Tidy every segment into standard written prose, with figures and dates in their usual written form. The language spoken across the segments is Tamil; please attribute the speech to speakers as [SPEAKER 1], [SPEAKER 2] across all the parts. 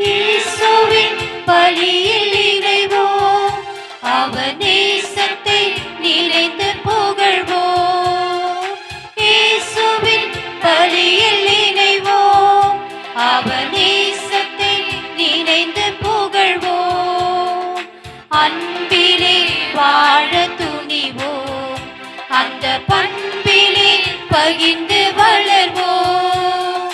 [SPEAKER 1] இயேசுவின் பலியில் இணைவோம், அவர் நேசத்தை நினைந்து புகழ்வோம். இயேசுவின் பலியில் இணைவோம், அவர் நேசத்தை நினைந்து புகழ்வோம். அன்பிலே வாழ துணிவோம், அந்த பண்பிலே பகிர்ந்து வளர்வோம்.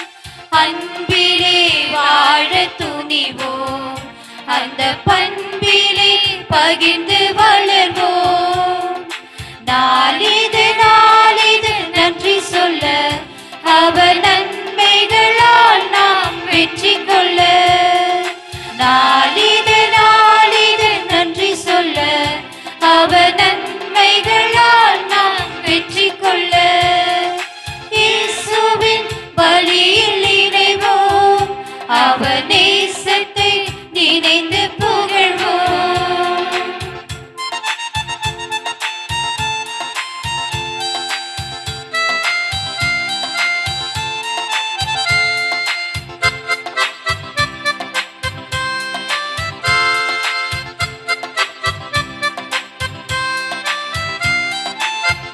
[SPEAKER 1] அன்பிலே வாழ துணிவோம், அந்த பண்பிலே பகிர்ந்து வளர்வோம். நாளிது நாளிது நன்றி சொல்ல, அவர் நன்மைகளால் நாம் வெற்றி கொள்ள. நாளிது நாளிது நன்றி சொல்ல, அவர் நன்மைகளால் நாம் வெற்றி கொள்ள. இயேசுவின் பலியில் இணைவோம், அவர் நேசத்தை நினைந்து புகழ்வோம்.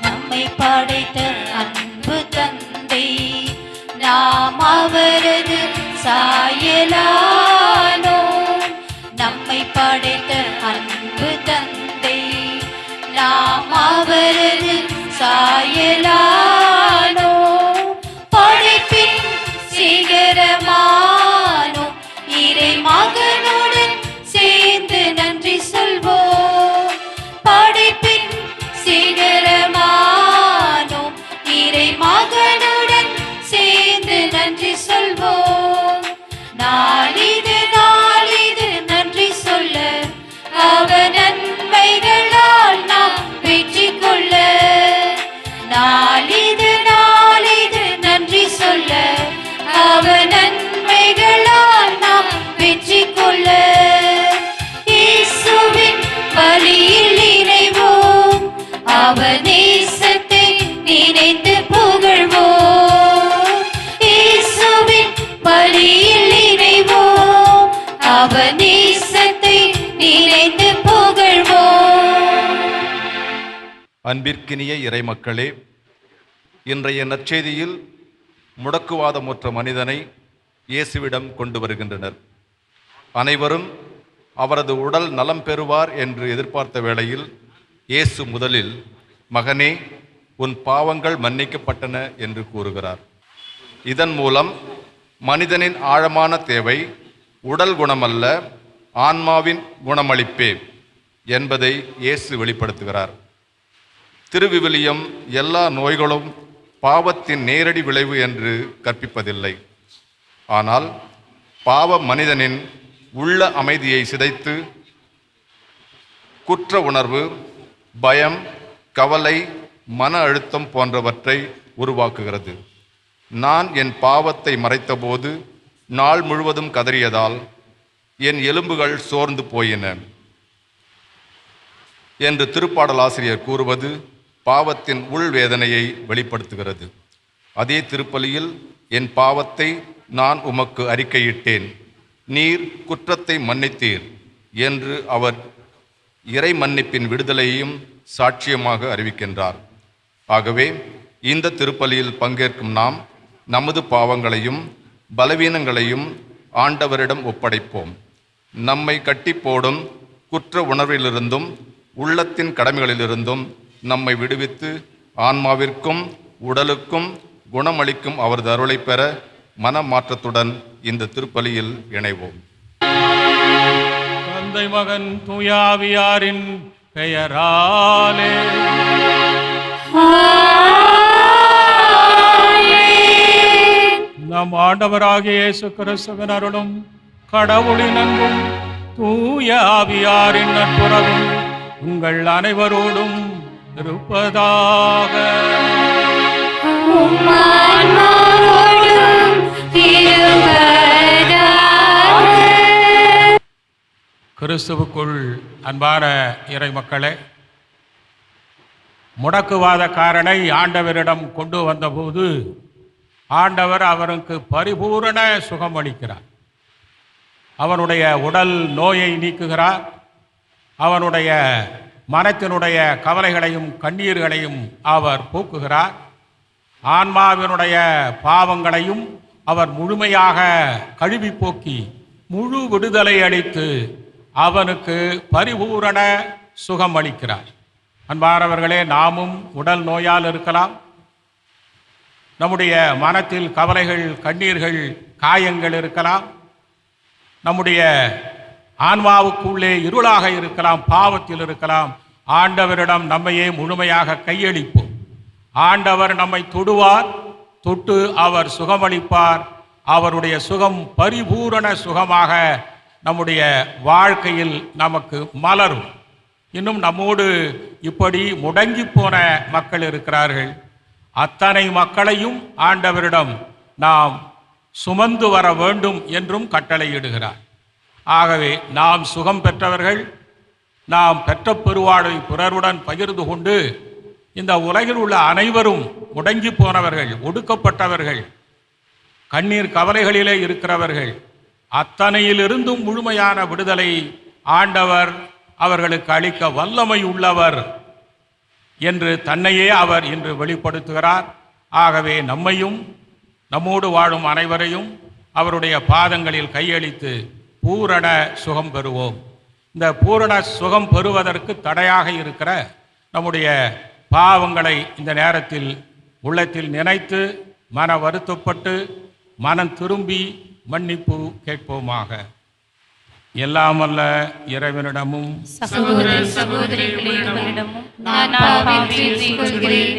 [SPEAKER 1] நம்மை படைத்த அன்பு தந்தை, நாம் அவரது சாயலானோம். நம்மை படைத்த அன்பு தந்தை, நாம் அவரது சாயலானோம். படைப்பின் சிகரமானோம், இறை மகனுடன் சேர்ந்து நன்றி சொல்வோம். படைப்பின் சிகரமானோம், இறை மகனுடன் சேர்ந்து நன்றி சொல்வோம். நாளிது நாளிது நன்றி சொல்ல, அவர் நன்மைகளால் நாம் வெற்றி கொள்ள. நாளிது நாளிது நன்றி சொல்ல, அவர் நன்மைகளால் நாம் வெற்றி கொள்ள. இயேசுவின் பலியில் இணைவோம், அவர் நேசத்தை நினைந்து புகழ்வோம். இயேசுவின் பலியில் இணைவோம், அவர் நேசத்தை நினைந்து புகழ்வோம்.
[SPEAKER 2] அன்பிற்கினிய இறைமக்களே, இன்றைய நற்செய்தியில் முடக்குவாதமுற்ற மனிதனை இயேசுவிடம் கொண்டு வருகின்றனர். அனைவரும் அவரது உடல் நலம் பெறுவார் என்று எதிர்பார்த்த வேளையில் இயேசு முதலில், மகனே, உன் பாவங்கள் மன்னிக்கப்பட்டன என்று கூறுகிறார். இதன் மூலம் மனிதனின் ஆழமான தேவை உடல் குணமல்ல, ஆன்மாவின் குணமளிப்பே என்பதை இயேசு வெளிப்படுத்துகிறார். திருவிவிலியம் எல்லா நோய்களும் பாவத்தின் நேரடி விளைவு என்று கற்பிப்பதில்லை. ஆனால் பாவ மனிதனின் உள்ள அமைதியை சிதைத்து குற்ற உணர்வு, பயம், கவலை, மன அழுத்தம் போன்றவற்றை உருவாக்குகிறது. நான் என் பாவத்தை மறைத்தபோது நாள் முழுவதும் கதறியதால் என் எலும்புகள் சோர்ந்து போயின என்று திருப்பாடலாசிரியர் கூறுவது பாவத்தின் உள்வேதனையை வெளிப்படுத்துகிறது. அதே திருப்பலியில், என் பாவத்தை நான் உமக்கு அறிக்கையிட்டேன், நீர் குற்றத்தை மன்னித்தீர் என்று அவர் இறை மன்னிப்பின் விடுதலையையும் சாட்சியமாக அறிவிக்கின்றார். ஆகவே இந்த திருப்பலியில் பங்கேற்கும் நாம் நமது பாவங்களையும் பலவீனங்களையும் ஆண்டவரிடம் ஒப்படைப்போம். நம்மை கட்டி போடும் குற்ற உணர்விலிருந்தும் உள்ளத்தின் கடமைகளிலிருந்தும் நம்மை விடுவித்து ஆன்மாவிற்கும் உடலுக்கும் குணமளிக்கும் அவரது அருளை பெற மனமாற்றத்துடன் இந்த திருப்பலியில் இணைவோம்.
[SPEAKER 3] தந்தை மகன் தூயாவியாரின் பெயராலே நம் ஆண்டவராகிய இயேசு கிறிஸ்துவின் அருளும் கடவுளின் அன்பும் தூய ஆவியாரின் நட்புறவும் உங்கள் அனைவரோடும் இருப்பதாக. கிறிஸ்துவுக்குள் அன்பான இறை மக்களே, முடக்குவாதக்காரனை ஆண்டவரிடம் கொண்டு வந்தபோது ஆண்டவர் அவருக்கு பரிபூரண சுகம் அளிக்கிறார். அவனுடைய உடல் நோயை நீக்குகிறார். அவனுடைய மனத்தினுடைய கவலைகளையும் கண்ணீர்களையும் அவர் போக்குகிறார். ஆன்மாவினுடைய பாவங்களையும் அவர் முழுமையாக கழுவி போக்கி முழு விடுதலை அளித்து அவனுக்கு பரிபூரண சுகம் அளிக்கிறார். அன்பானவர்களே, நாமும் உடல் நோயால் இருக்கலாம். நம்முடைய மனத்தில் கவலைகள், கண்ணீர்கள், காயங்கள் இருக்கலாம். நம்முடைய ஆன்மாவுக்குள்ளே இருளாக இருக்கலாம், பாவத்தில் இருக்கலாம். ஆண்டவரிடம் நம்மையே முழுமையாக கையளிப்போம். ஆண்டவர் நம்மை தொடுவார், தொட்டு அவர் சுகமளிப்பார். அவருடைய சுகம் பரிபூரண சுகமாக நம்முடைய வாழ்க்கையில் நமக்கு மலரும். இன்னும் நம்மோடு இப்படி முடங்கி போன மக்கள் இருக்கிறார்கள். அத்தனை மக்களையும் ஆண்டவரிடம் நாம் சுமந்து வர வேண்டும் என்றும் கட்டளையிடுகிறார். ஆகவே நாம் சுகம் பெற்றவர்கள், நாம் பெற்ற பெருவாழ்வை பிறருடன் பகிர்ந்து கொண்டு இந்த உலகில் உள்ள அனைவரும் முடங்கி போனவர்கள், ஒடுக்கப்பட்டவர்கள், கண்ணீர் கவலைகளிலே இருக்கிறவர்கள், அத்தனையிலிருந்தும் முழுமையான விடுதலை ஆண்டவர் அவர்களுக்கு அளிக்க வல்லமை உள்ளவர் என்று தன்னையே அவர் இன்று வெளிப்படுத்துகிறார். ஆகவே நம்மையும் நம்மோடு வாழும் அனைவரையும் அவருடைய பாதங்களில் கையளித்து பூரண சுகம் பெறுவோம். இந்த பூரண சுகம் பெறுவதற்கு தடையாக இருக்கிற நம்முடைய பாவங்களை இந்த நேரத்தில் உள்ளத்தில் நினைத்து மன வருத்தப்பட்டு மனம் திரும்பி மன்னிப்பு கேட்போமாக. எல்லாமல்ல இறைவனிடமும்
[SPEAKER 1] சகோதர சகோதரிகளிடமும் நான் பாவம் செய்துகொள்கிறேன்.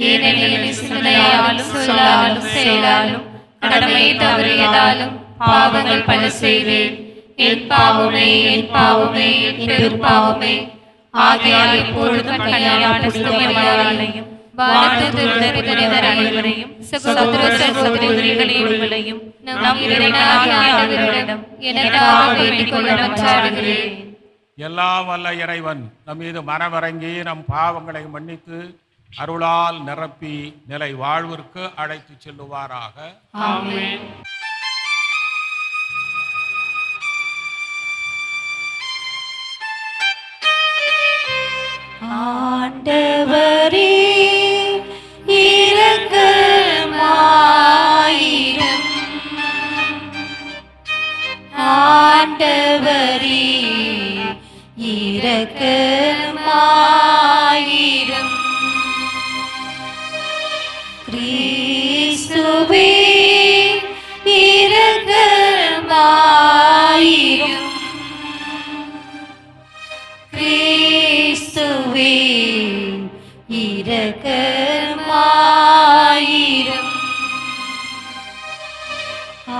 [SPEAKER 1] ஏனெனில் சிந்தனையாலும் சொல்லாலும் செயலாலும் கடமை தவறியதாலும் பாவங்கள் பல செய்தேன். என் பாவமே, என் பாவமே, என் பெரும்பாவமே. ஆகையால் இப்பொழுதும் கல்யாண புனிதமரியாதையும் வானதூதர் அனைவரையும் சகோதர சகோதரிகளையும் நம் இறைவனாகிய ஆண்டவரிடம் எனக்காக வேண்டிக் கொள்ள மன்றாடுகிறேன்.
[SPEAKER 3] எல்லாம் வல்ல இறைவன் நம் மீது மனமிறங்கி நம் பாவங்களை மன்னித்து அருளால் நிரப்பி நிலை வாழ்விற்கு அழைத்து செல்லுவாராக.
[SPEAKER 1] ஆமென். ஆண்டவரே இரக்கமாயிரும். ஆண்டவரே இரக்கமாயிரும். கிறிஸ்துவே இரக்கமாயிரும். கிறிஸ்துவே இரக்கமாயிரும்.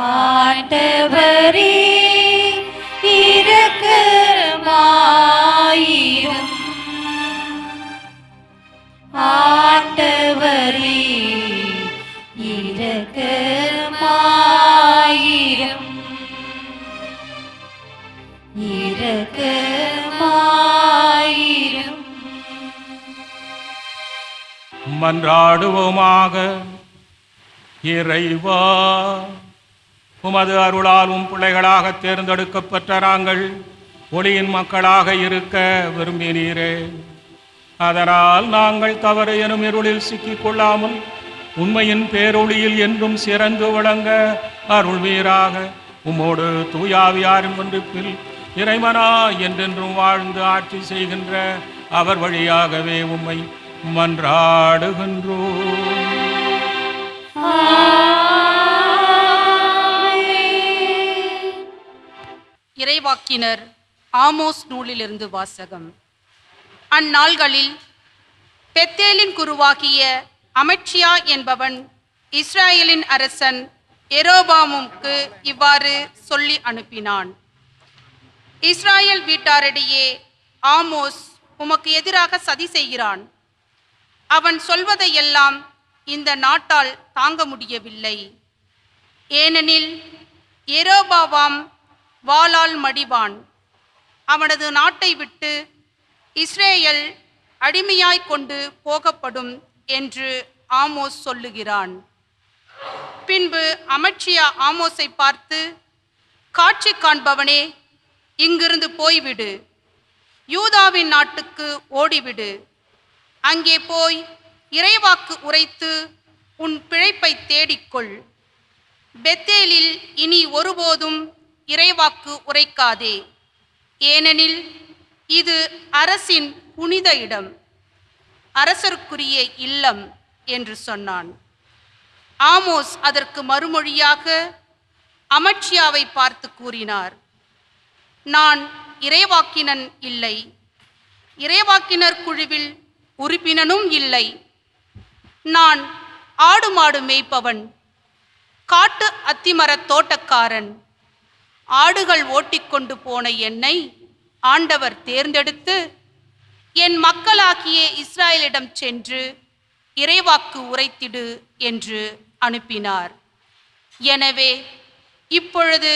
[SPEAKER 1] ஆண்டவரே இரக்கமாயிரும். ஆண்டவரே இரக்கமாயிரும். இரக்கமாயிரும்.
[SPEAKER 3] மன்றாடுவோமாக. இறைவா, உமது அருளாலும் பிள்ளைகளாக தேர்ந்தெடுக்கப்பட்ட நாங்கள் ஒளியின் மக்களாக இருக்க விரும்பினீரே. அதனால் நாங்கள் தவறு எனும் இருளில் சிக்கிக் கொள்ளாமல் உண்மையின் பேரொளியில் என்றும் சிறந்து விளங்க அருள்வீராக. உம்மோடு தூயாவியாரின் ஒன்றிப்பில் இறைவனா என்றென்றும் வாழ்ந்து ஆட்சி செய்கின்ற அவர் வழியாகவே உம்மை மன்றாடுகின்றோம்.
[SPEAKER 4] இறைவாக்கினர் ஆமோஸ் நூலிலிருந்து வாசகம். அந்நாள்களில் பெத்தேலின் குருவாகிய அமட்சியா என்பவன் இஸ்ராயேலின் அரசன் எரோபாமுக்கு இவ்வாறு சொல்லி அனுப்பினான். இஸ்ராயேல் வீட்டாரிடையே ஆமோஸ் உமக்கு எதிராக சதி செய்கிறான். அவன் சொல்வதையெல்லாம் இந்த நாட்டால் தாங்க முடியவில்லை. ஏனெனில் எரோபாவாம் வாளால் மடிவான். அவனது நாட்டை விட்டு இஸ்ரேல் அடிமையாய் கொண்டு போகப்படும் என்று ஆமோஸ் சொல்லுகிறான். பின்பு அமட்சியா ஆமோஸை பார்த்து, காட்டு காட்சி காண்பவனே, இங்கிருந்து போய்விடு. யூதாவின் நாட்டுக்கு ஓடிவிடு. அங்கே போய் இறைவாக்கு உரைத்து உன் பிழைப்பை தேடிக்கொள். பெத்தேலில் இனி ஒருபோதும் இறைவாக்கு உரைக்காதே, ஏனெனில் இது அரசின் புனித இடம், அரசருக்குரிய இல்லம் என்று சொன்னான். ஆமோஸ் அதற்கு மறுமொழியாக அமட்சியாவை பார்த்து கூறினார், நான் இறைவாக்கினன் இல்லை, இறைவாக்கினர் குழுவில் உறுப்பினனும் இல்லை. நான் ஆடு மாடு மேய்ப்பவன், காட்டு அத்திமரத் தோட்டக்காரன். ஆடுகள் ஓட்டிக்கொண்டு போன என்னை ஆண்டவர் தேர்ந்தெடுத்து என் மக்களாகிய இஸ்ராயலிடம் சென்று இறைவாக்கு உரைத்திடு என்று அனுப்பினார். எனவே இப்பொழுது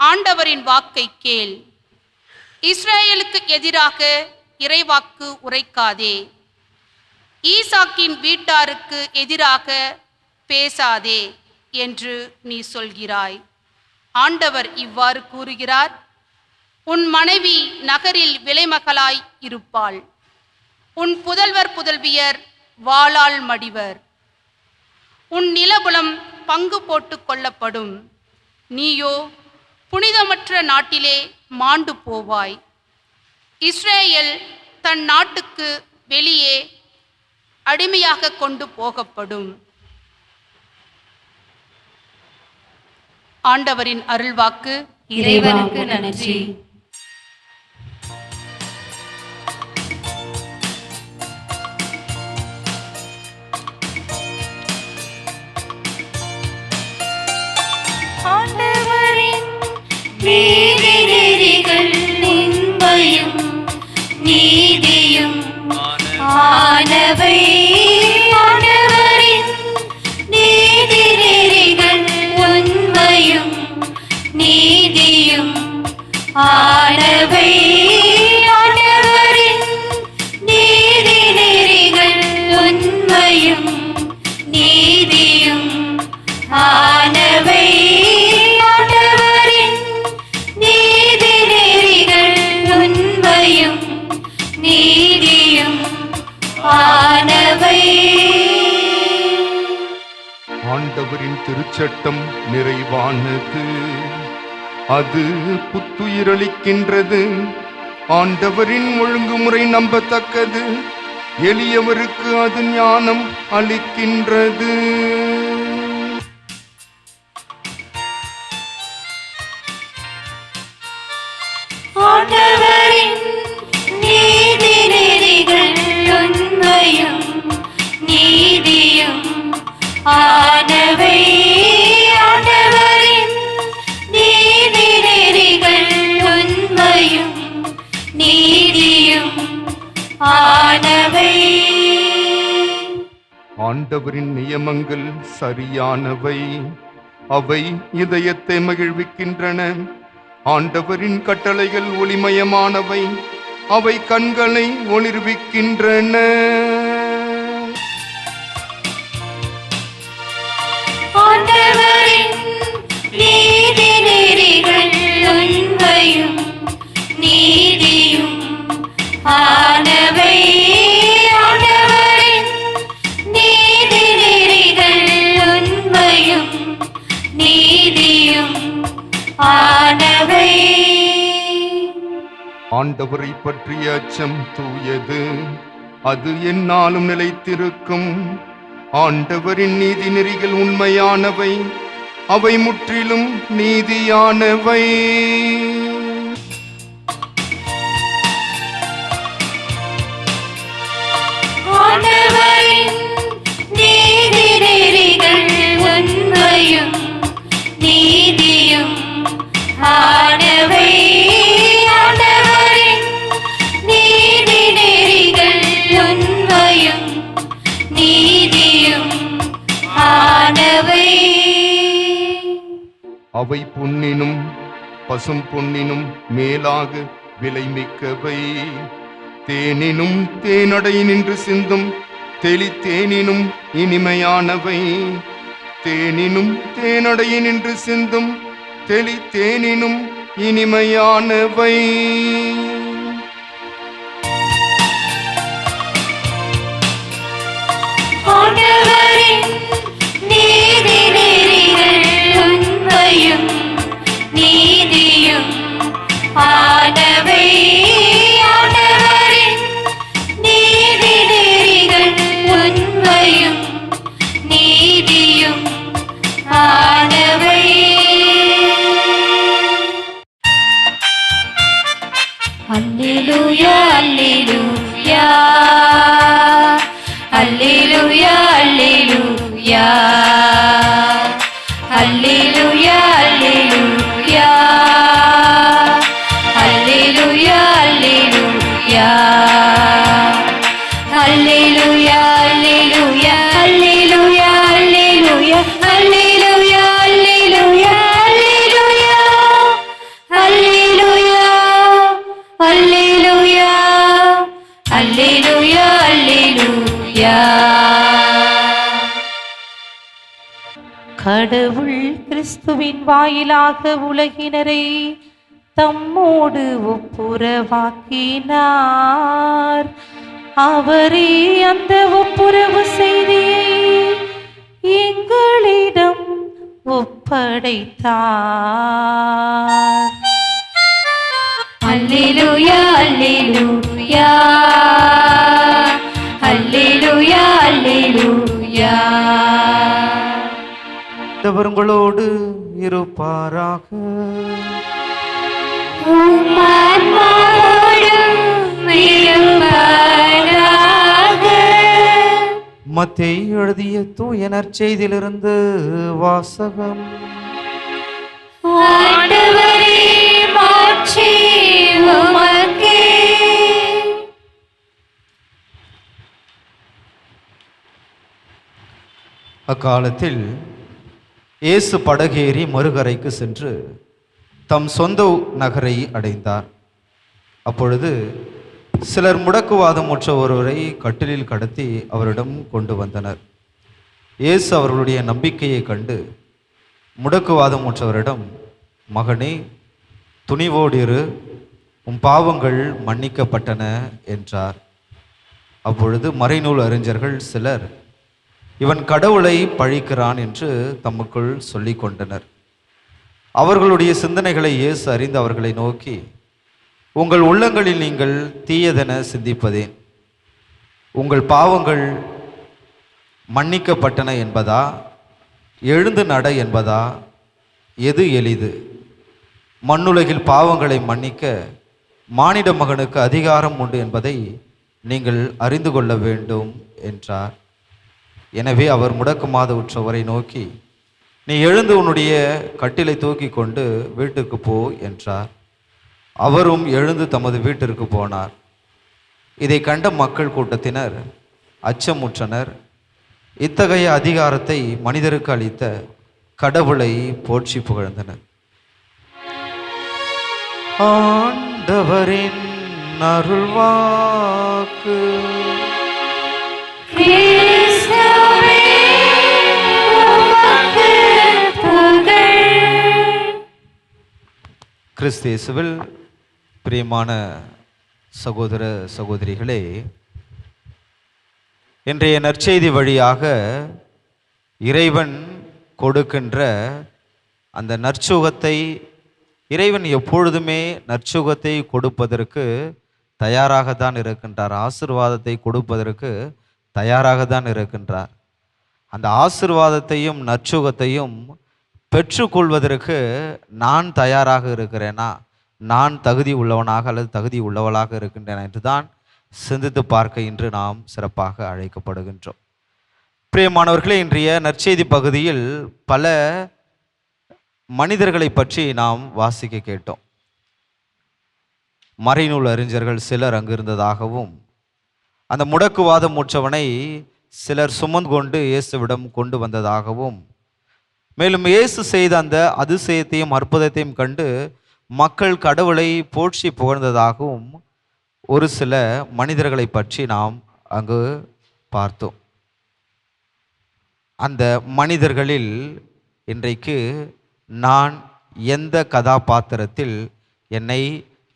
[SPEAKER 4] ஆண்டவரின் வாக்கை கேள். இஸ்ராயலுக்கு எதிராக இறைவாக்கு உரைக்காதே, ஈசாக்கின் வீட்டாருக்கு எதிராக பேசாதே என்று நீ சொல்கிறாய். ஆண்டவர் இவ்வாறு கூறுகிறார், உன் மனைவி நகரில் விலைமகளாய் இருப்பாள், உன் புதல்வர் புதல்வியர் வாளால் மடிவர். உன் நிலபுலம் பங்கு போட்டு கொள்ளப்படும், நீயோ புனிதமற்ற நாட்டிலே மாண்டு போவாய். இஸ்ரேல் தன் நாட்டுக்கு வெளியே அடிமையாக கொண்டு போகப்படும். ஆண்டவரின் அருள்வாக்கு.
[SPEAKER 1] இறைவனுக்கு நன்றி.
[SPEAKER 5] ஆண்டவரின் நீதி நெறிகள் உண்மையும் நீதியும் ஆனவை. ஆண்டவரின் நீதி நெறிகள் உண்மையும் நீதியும் ஆனவை. ஆண்டவரின் நீதி நெறிகள் உண்மையும் நீதியும் ஆனவை. ஆண்டவரின் நீதி நெறிகள் உண்மையும் நீதியும் ஆனவை.
[SPEAKER 2] ஆண்டவரின் திருச்சட்டம் நிறைவானது, அது புத்துயிரளிக்கின்றது. ஆண்டவரின் ஒழுங்குமுறை நம்பத்தக்கது, எளியவருக்கு அது ஞானம் அளிக்கின்றது.
[SPEAKER 5] ஆண்டவரின் நீதி நெறிகள் உண்மையும் நீதியும் ஆனவை. ஆண்டவரின் நீதி நெறிகள் உண்மையும் நீதியும் ஆனவை.
[SPEAKER 2] ஆண்டவரின் நியமங்கள் சரியானவை, அவை இதயத்தை மகிழ்விக்கின்றன. ஆண்டவரின் கட்டளைகள் ஒளிமயமானவை, அவை கண்களை ஒளிர்விக்கின்றன.
[SPEAKER 5] ஆண்டவரின் நீதி நெறிகள் உண்மையும் நீதியும் ஆனவை. ஆண்டவரின் நீதி நெறிகள் உண்மையும் நீதியும் ஆனவை.
[SPEAKER 2] ஆண்டவரை பற்றிய அச்சம் தூயது, அது எந்நாளும் நிலைத்திருக்கும். ஆண்டவரின் நீதி நெறிகள் உண்மையானவை, அவை முற்றிலும் நீதியானவை.
[SPEAKER 5] ஆண்டவரின் நீதி நெறிகள் உண்மையும் நீதியும் ஆனவை. ஆண்டவரின் நீதி நெறிகள் உண்மையும் நீதியும் ஆனவை.
[SPEAKER 2] அவை பொன்னினும் பசும் பொன்னினும் மேலாக விலைமிக்கவை. தேனினும் தேனடை நின்று சிந்தும் தெளித்தேனினும் இனிமையானவை. தேனினும் தேனடை நின்று சிந்தும் தெளித்தேனினும் இனிமையானவை.
[SPEAKER 5] ஆண்டவரின் நீதி நெறிகள் உண்மையும் நீதியும் ஆனவை. ஆண்டவரின் நீதி நெறிகள் உண்மையும் நீதியும் ஆனவை. அல்லேலூயா அல்லேலூயா அல்லேலூயா அல்லேலூயா அல்லேலூயா அல்லேலூயா அல்லேலூயா அல்லேலூயா அல்லேலூயா அல்லேலூயா அல்லேலூயா அல்லேலூயா அல்லேலூயா அல்லேலூயா அல்லேலூயா அல்லேலூயா அல்லேலூயா.
[SPEAKER 1] கடவுள் கிறிஸ்துவின் வாயிலாக உலகினரை தம்மோடு ஒப்புரவாக்கினார். அவரே அந்த ஒப்புரவு செய்தியை எங்களிடம் ஒப்படைத்தார்.
[SPEAKER 5] அல்லேலூயா அல்லேலூயா அல்லேலூயா அல்லேலூயா.
[SPEAKER 6] உங்களோடு இருப்பாராக.
[SPEAKER 5] உம் ஆன்மாவோடும் இருப்பாராக.
[SPEAKER 6] மத்தேயு எழுதிய தூய நற்செய்தியிலிருந்து வாசகம்.
[SPEAKER 5] ஆண்டவரே மாட்சி உமக்கே.
[SPEAKER 6] அக்காலத்தில் இயேசு படகேறி மறுகரைக்கு சென்று தம் சொந்த நகரை அடைந்தார். அப்பொழுது சிலர் முடக்குவாதமுற்ற ஒருவரை கட்டிலில் கடத்தி அவரிடம் கொண்டு வந்தனர். இயேசு அவர்களுடைய நம்பிக்கையை கண்டு முடக்குவாதமுற்றவரிடம், மகனே, துணிவோடு இரு, உம் பாவங்கள் மன்னிக்கப்பட்டன என்றார். அப்பொழுது மறைநூல் அறிஞர்கள் சிலர், இவன் கடவுளை பழிக்கிறான் என்று தமக்குள் சொல்லி கொண்டனர். அவர்களுடைய சிந்தனைகளை இயேசு அறிந்து அவர்களை நோக்கி, உங்கள் உள்ளங்களில் நீங்கள் தீயதென சிந்திப்பதேன்? உங்கள் பாவங்கள் மன்னிக்கப்பட்டன என்பதா, எழுந்து நட என்பதா? எது எளிது? மண்ணுலகில் பாவங்களை மன்னிக்க மானிட மகனுக்கு அதிகாரம் உண்டு என்பதை நீங்கள் அறிந்து கொள்ள வேண்டும் என்றார். எனவே அவர் முடக்குமாத உற்றவரை நோக்கி, நீ எழுந்து உன்னுடைய கட்டிலை தூக்கி கொண்டு வீட்டுக்கு போ என்றார். அவரும் எழுந்து தமது வீட்டிற்கு போனார். இதை கண்ட மக்கள் கூட்டத்தினர் அச்சமுற்றனர். இத்தகைய அதிகாரத்தை மனிதருக்கு அளித்த கடவுளை போற்றி புகழ்ந்தனர். ஆண்டவரின் அருள்வாக்கு.
[SPEAKER 5] கிறிஸ்துவே உமக்கு புகழ்.
[SPEAKER 6] கிறிஸ்து இயேசுவில் பிரியமான சகோதர சகோதரிகளே, இன்றைய நற்செய்தி வழியாக இறைவன் கொடுக்கின்ற அந்த நற்சுகத்தை, இறைவன் எப்பொழுதுமே நற்சுகத்தை கொடுப்பதற்கு தயாராகத்தான் இருக்கின்றார். ஆசீர்வாதத்தை கொடுப்பதற்கு தயாராகத்தான் இருக்கின்றார். அந்த ஆசீர்வாதத்தையும் நற்சுகத்தையும் பெற்றுக்கொள்வதற்கு நான் தயாராக இருக்கிறேனா, நான் தகுதி உள்ளவனாக அல்லது தகுதி உள்ளவளாக இருக்கின்றேன் என்று தான் சிந்தித்து பார்க்க இன்று நாம் சிறப்பாக அழைக்கப்படுகின்றோம். பிரியமானவர்களே, இன்றைய நற்செய்தி பகுதியில் பல மனிதர்களை பற்றி நாம் வாசிக்க கேட்டோம். மறைநூல் அறிஞர்கள் சிலர் அங்கிருந்ததாகவும், அந்த முடக்குவாதம் முற்றவனை சிலர் சுமந்து கொண்டு இயேசுவிடம் கொண்டு வந்ததாகவும், மேலும் இயேசு செய்த அந்த அதிசயத்தையும் அற்புதத்தையும் கண்டு மக்கள் கடவுளை போற்றி புகழ்ந்ததாகவும் ஒரு சில மனிதர்களை பற்றி நாம் அங்கு பார்த்தோம். அந்த மனிதர்களில் இன்றைக்கு நான் எந்த கதாபாத்திரத்தில் என்னை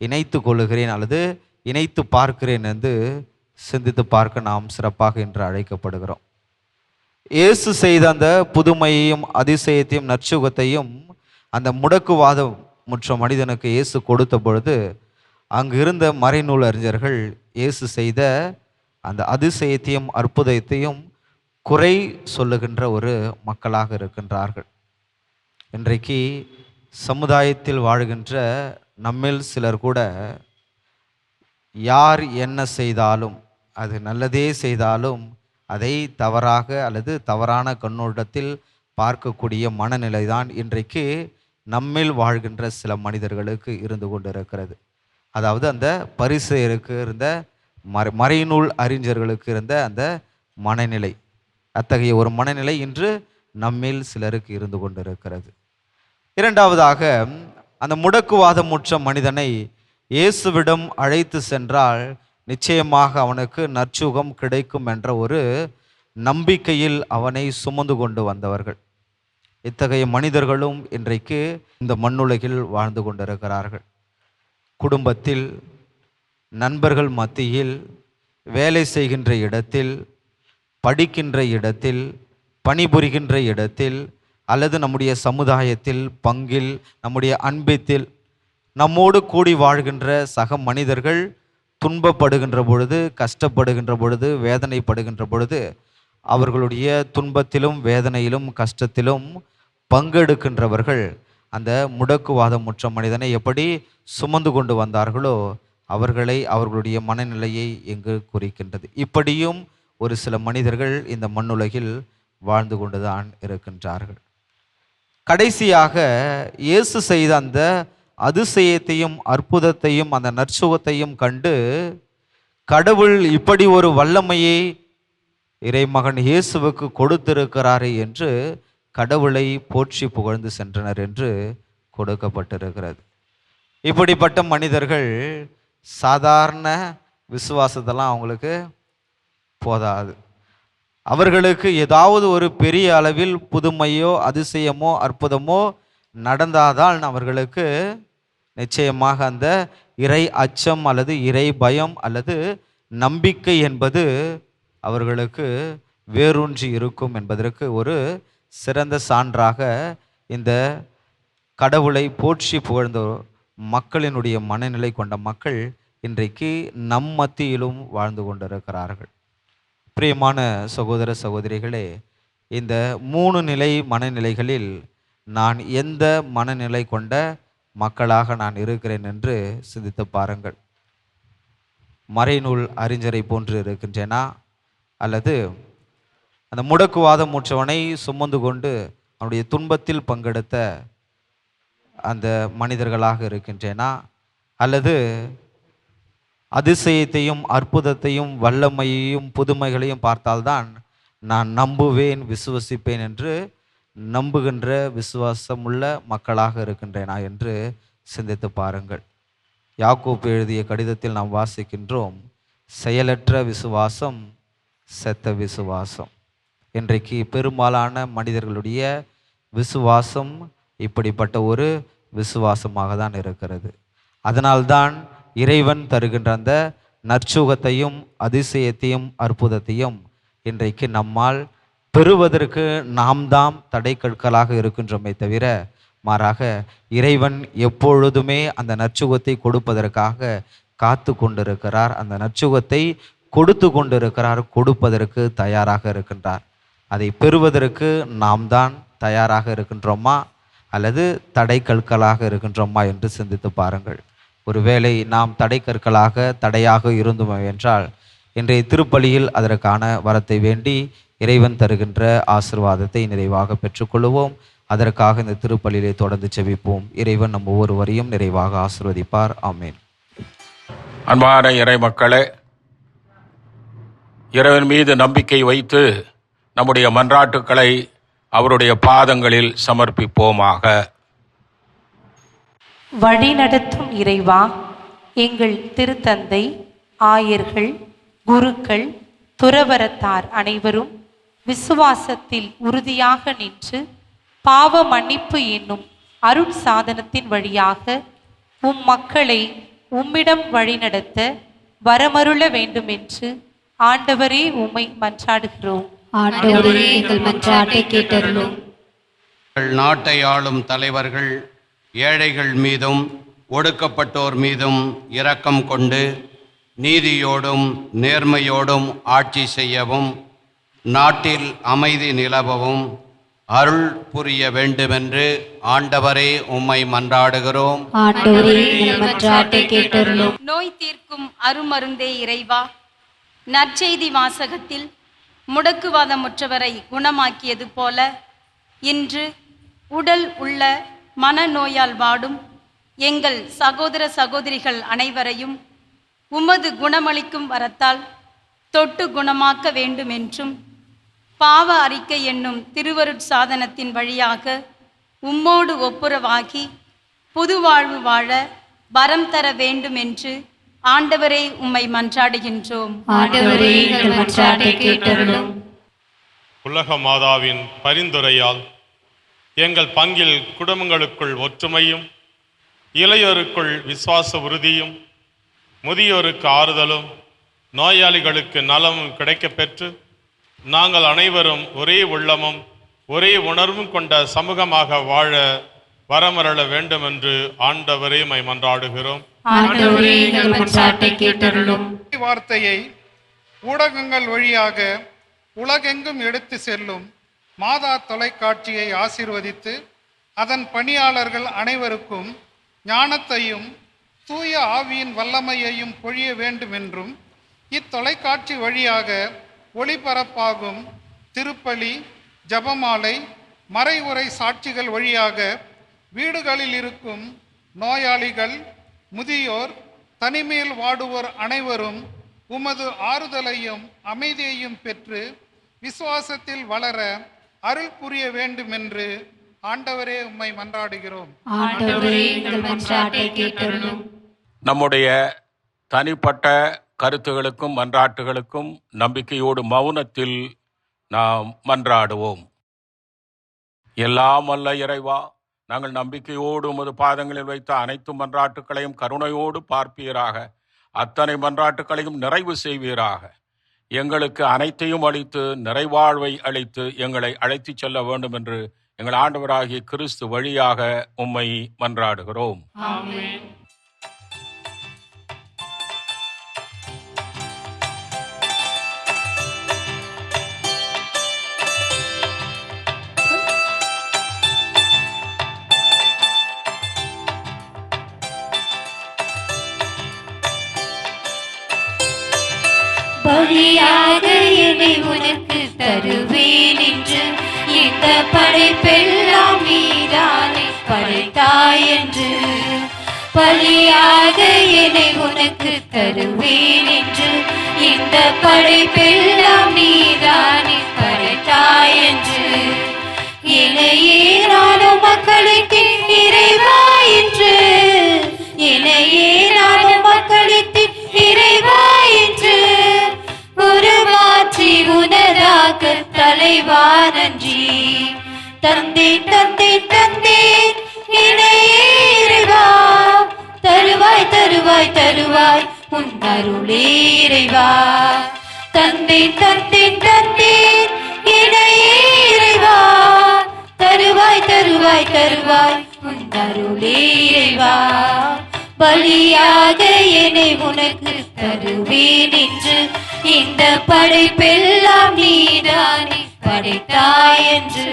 [SPEAKER 6] இணைத்து கொள்ளுகிறேன் அல்லது இணைத்து பார்க்கிறேன் என்று சிந்தித்து பார்க்க நாம் சிறப்பாக இன்று அழைக்கப்படுகிறோம். இயேசு செய்த அந்த புதுமையையும் அதிசயத்தையும் நற்சுகத்தையும் அந்த முடக்குவாதம் முற்ற மனிதனுக்கு இயேசு கொடுத்த பொழுது அங்கு இருந்த மறைநூல் அறிஞர்கள் இயேசு செய்த அந்த அதிசயத்தையும் அற்புதத்தையும் குறை சொல்லுகின்ற ஒரு மக்களாக இருக்கின்றார்கள். இன்றைக்கு சமுதாயத்தில் வாழ்கின்ற நம்மில் சிலர் கூட யார் என்ன செய்தாலும், அது நல்லதே செய்தாலும் அதை தவறாக அல்லது தவறான கண்ணோட்டத்தில் பார்க்கக்கூடிய மனநிலை தான் இன்றைக்கு நம்மில் வாழ்கின்ற சில மனிதர்களுக்கு இருந்து கொண்டிருக்கிறது. அதாவது அந்த பரிசேயருக்கு இருந்த மறைநூல் அறிஞர்களுக்கு இருந்த அந்த மனநிலை, அத்தகைய ஒரு மனநிலை இன்று நம்மில் சிலருக்கு இருந்து கொண்டிருக்கிறது. இரண்டாவதாக, அந்த முடக்குவாதமுற்ற மனிதனை இயேசுவிடம் அழைத்து சென்றால் நிச்சயமாக அவனுக்கு நற்சுகம் கிடைக்கும் என்ற ஒரு நம்பிக்கையில் அவனை சுமந்து கொண்டு வந்தவர்கள். இத்தகைய மனிதர்களும் இன்றைக்கு இந்த மண்ணுலகில் வாழ்ந்து கொண்டிருக்கிறார்கள். குடும்பத்தில், நண்பர்கள் மத்தியில், வேலை செய்கின்ற இடத்தில், படிக்கின்ற இடத்தில், பணிபுரிகின்ற இடத்தில் அல்லது நம்முடைய சமுதாயத்தில், பங்கில், நம்முடைய அன்பித்தில் நம்மோடு கூடி வாழ்கின்ற சக மனிதர்கள் துன்பப்படுகின்ற பொழுது, கஷ்டப்படுகின்ற பொழுது, வேதனைப்படுகின்ற பொழுது அவர்களுடைய துன்பத்திலும் வேதனையிலும் கஷ்டத்திலும் பங்கெடுக்கின்றவர்கள் அந்த முடக்குவாதமுற்ற மனிதனை எப்படி சுமந்து கொண்டு வந்தார்களோ அவர்களை, அவர்களுடைய மனநிலையை எங்கு குறிக்கின்றது. இப்படியும் ஒரு சில மனிதர்கள் இந்த மண்ணுலகில் வாழ்ந்து கொண்டுதான் இருக்கின்றார்கள். கடைசியாக இயேசு செய்த அந்த அதிசயத்தையும் அற்புதத்தையும் அந்த நற்சுகத்தையும் கண்டு கடவுள் இப்படி ஒரு வல்லமையை இறைமகன் இயேசுவுக்கு கொடுத்திருக்கிறாரே என்று கடவுளை போற்றி புகழ்ந்து சென்றனர் என்று கொடுக்கப்பட்டிருக்கிறது. இப்படிப்பட்ட மனிதர்கள் சாதாரண விசுவாசத்தெல்லாம் அவங்களுக்கு போதாது. அவர்களுக்கு ஏதாவது ஒரு பெரிய அளவில் புதுமையோ அதிசயமோ அற்புதமோ நடந்தாதான் அவர்களுக்கு நிச்சயமாக அந்த இறை அச்சம் அல்லது இறை பயம் அல்லது நம்பிக்கை என்பது அவர்களுக்கு வேரூன்றி இருக்கும் என்பதற்கு ஒரு சிறந்த சான்றாக இந்த கடவுளை போற்றி புகழ்ந்த மக்களினுடைய மனநிலை கொண்ட மக்கள் இன்றைக்கு நம் மத்தியிலும் வாழ்ந்து கொண்டிருக்கிறார்கள். பிரியமான சகோதர சகோதரிகளே, இந்த 3 நிலை மனநிலைகளில் நான் எந்த மனநிலை கொண்ட மக்களாக நான் இருக்கிறேன் என்று சிந்தித்து பாருங்கள். மறைநூல் அறிஞரை போன்று இருக்கின்றேனா, அல்லது அந்த முடக்குவாதமுற்றவனை சுமந்து கொண்டு அவனுடைய துன்பத்தில் பங்கெடுத்த அந்த மனிதர்களாக இருக்கின்றேனா, அல்லது அதிசயத்தையும் அற்புதத்தையும் வல்லமையையும் புதுமைகளையும் பார்த்தால்தான் நான் நம்புவேன், விசுவசிப்பேன் என்று நம்புகின்ற விசுவாசமுள்ள மக்களாக இருக்கின்றேனா என்று சிந்தித்து பாருங்கள். யாக்கோப்பு எழுதிய கடிதத்தில் நாம் வாசிக்கின்றோம், செயலற்ற விசுவாசம் செத்த விசுவாசம். இன்றைக்கு பெரும்பாலான மனிதர்களுடைய விசுவாசம் இப்படிப்பட்ட ஒரு விசுவாசமாக தான் இருக்கிறது. அதனால்தான் இறைவன் தருகின்ற அந்த நற்சுகத்தையும் அதிசயத்தையும் அற்புதத்தையும் இன்றைக்கு நம்மால் பெறுவதற்கு நாம் தாம் தடை கற்களாக இருக்கின்றோமே தவிர மாறாக இறைவன் எப்பொழுதுமே அந்த நற்சுகத்தை கொடுப்பதற்காக காத்து கொண்டிருக்கிறார். அந்த நற்சுகத்தை கொடுத்து கொண்டிருக்கிறார், கொடுப்பதற்கு தயாராக இருக்கின்றார். அதை பெறுவதற்கு நாம் தான் தயாராக இருக்கின்றோமா அல்லது தடை கற்களாக இருக்கின்றோமா என்று சிந்தித்து பாருங்கள். ஒருவேளை நாம் தடை கற்களாக தடையாக இருந்தோம் என்றால் இன்றைய திருப்பலியில் அதற்கான வரத்தை வேண்டி இறைவன் தருகின்ற ஆசீர்வாதத்தை நிறைவாக பெற்றுக்கொள்வோம். அதற்காக இந்த திருப்பலியிலே தொடர்ந்து செபிப்போம். இறைவன் நம் ஒவ்வொருவரையும் நிறைவாக ஆசீர்வதிப்பார். ஆமேன்.
[SPEAKER 3] அன்பான இறை மக்களே, இறைவன் மீது நம்பிக்கை வைத்து நம்முடைய மன்றாட்டுக்களை அவருடைய பாதங்களில் சமர்ப்பிப்போமாக.
[SPEAKER 1] வழி நடத்தும் இறைவா, எங்கள் திருத்தந்தை, ஆயர்கள், குருக்கள், துறவரத்தார் அனைவரும் விசுவாசத்தில் உறுதியாக நின்று பாவ மன்னிப்பு என்னும் அருட்சாதனத்தின் வழியாக உம் மக்களை உம்மிடம் வழிநடத்த வரமருள வேண்டுமென்று ஆண்டவரே உம்மை மன்றாடுகிறோம்.
[SPEAKER 5] ஆண்டவரே எங்கள் மன்றாட்டை கேட்டருளும்.
[SPEAKER 7] நாட்டை ஆளும் தலைவர்கள் ஏழைகள் மீதும் ஒடுக்கப்பட்டோர் மீதும் இரக்கம் கொண்டு நீதியோடும் நேர்மையோடும் ஆட்சி செய்யவும் நாட்டில் அமைதி நிலவவும் அருள் புரிய வேண்டுமென்று ஆண்டவரே உம்மை மன்றாடுகிறோம்.
[SPEAKER 5] ஆண்டவரே எங்கள் மன்றாட்டை கேட்டருளும்.
[SPEAKER 4] நோய் தீர்க்கும் அருமருந்தே இறைவா, நற்செய்தி வாசகத்தில் முடக்குவாதமுற்றவரை குணமாக்கியது போல இன்று உடல் உள்ள மனநோயால் வாடும் எங்கள் சகோதர சகோதரிகள் அனைவரையும் உமது குணமளிக்கும் வரத்தால் தொட்டு குணமாக்க வேண்டுமென்றும் பாவ அறிக்கை என்னும் திருவருட்சாதனத்தின் வழியாக உம்மோடு ஒப்புரவாகி புது வாழ்வு வாழ வரம் தர வேண்டுமென்று ஆண்டவரே உம்மை மன்றாடுகின்றோம்.
[SPEAKER 5] ஆண்டவரே எங்கள் மன்றாட்டை கேட்டருளும்.
[SPEAKER 8] உலக மாதாவின் பரிந்துரையால் எங்கள் பங்கில் குடும்பங்களுக்குள் ஒற்றுமையும் இளையோருக்குள் விசுவாச உறுதியும் முதியோருக்கு ஆறுதலும் நோயாளிகளுக்கு நலமும் கிடைக்கப்பெற்று நாங்கள் அனைவரும் ஒரே உள்ளமும் ஒரே உணர்வும் கொண்ட சமூகமாக வாழ வரமருள வேண்டும் என்று ஆண்டவரே உம்மை மன்றாடுகிறோம்.
[SPEAKER 5] ஆண்டவரே எங்கள் மன்றாட்டை கேட்டருளும்.
[SPEAKER 9] வார்த்தையை ஊடகங்கள் வழியாக உலகெங்கும் எடுத்து செல்லும் மாதா தொலைக்காட்சியை ஆசீர்வதித்து அதன் பணியாளர்கள் அனைவருக்கும் ஞானத்தையும் தூய ஆவியின் வல்லமையையும் பொழிய வேண்டும் என்றும் இத்தொலைக்காட்சி வழியாக ஒளிபரப்பாகும் திருப்பலி, ஜபமாலை, மறைவுரை சாட்சிகள் வழியாக வீடுகளில் இருக்கும் நோயாளிகள், முதியோர், தனிமையில் வாடுவோர் அனைவரும் உமது ஆறுதலையும் அமைதியையும் பெற்று விசுவாசத்தில் வளர அருள் புரிய வேண்டும் என்று ஆண்டவரே உம்மை மன்றாடுகிறோம்.
[SPEAKER 5] ஆண்டவரே எங்கள் மன்றாட்டை கேட்டருளும்.
[SPEAKER 3] நம்முடைய தனிப்பட்ட கருத்துகளுக்கும் மன்றாட்டுகளுக்கும் நம்பிக்கையோடு மௌனத்தில் நாம் மன்றாடுவோம். எல்லாம் வல்ல இறைவா, நாங்கள் நம்பிக்கையோடு உமது பாதங்களில் வைத்த அனைத்து மன்றாட்டுக்களையும் கருணையோடு பார்ப்பீராக. அத்தனை மன்றாட்டுக்களையும் நிறைவு செய்வீராக. எங்களுக்கு அனைத்தையும் அளித்து நிறைவாழ்வை அளித்து எங்களை அழைத்துச் செல்ல வேண்டும் என்று எங்கள் ஆண்டவராகிய கிறிஸ்து வழியாக உம்மை மன்றாடுகிறோம்.
[SPEAKER 5] ஆமென். பலியாக என்னை உனக்கு தருவேன் என்று இந்த படைப்பெல்லாம் நீதானே படைத்தாய் என்று. பலியாக என்னை உனக்கு தருவேன் என்று இந்த படைப்பெல்லாம் நீதானே படைத்தாய் என்று. என்னையே நானும் மக்களுக்கு இறைவா என்று, என்னையே நானும் மக்களுக்கு இறைவா என்று உருமாற்றி உனதாக்க தலைவா நன்றி. தந்தேன் தந்தேன் தந்தேன் இணையே இறைவா, தருவாய் தருவாய் தருவாய் உன் அருளே இறைவா. தந்தேன் தந்தேன் தந்தேன் இணையே இறைவா, தருவாய் தருவாய் தருவாய் உன் அருளே இறைவா. பலியாக என்னை உனக்கு தருவேன் என்று இந்த படைப்பெல்லாம் நீதானே படைத்தாய் என்று.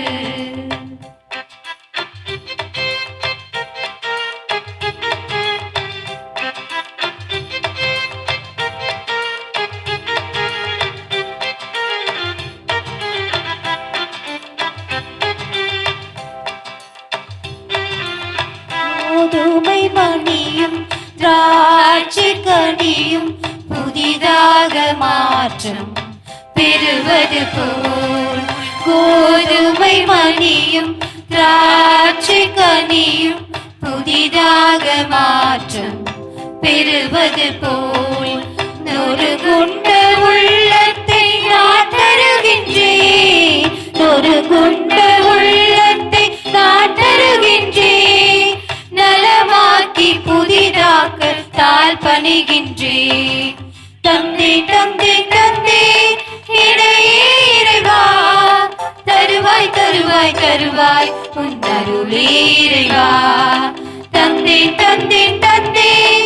[SPEAKER 5] கோதுமை மணியும் திராட்சை கனியும் புதிதாக மாற்றம் பெறுவது போல், கோதுமை மணியும் திராட்சை கனியும் புதிதாக மாற்றம் பெறுவது போல் நொறுகுண்ட உள்ளத்தை நான் தருகின்றேன், நொறுகுண்ட உள்ளத்தை நான் தருகின்றேன். பணிகின்றேன். தந்தேன் தந்தேன் தந்தேன் இணையே இறைவா, தருவாய் தருவாய் தருவாய் உன் அருளே இறைவா. தந்தேன் தந்தேன் தந்தேன்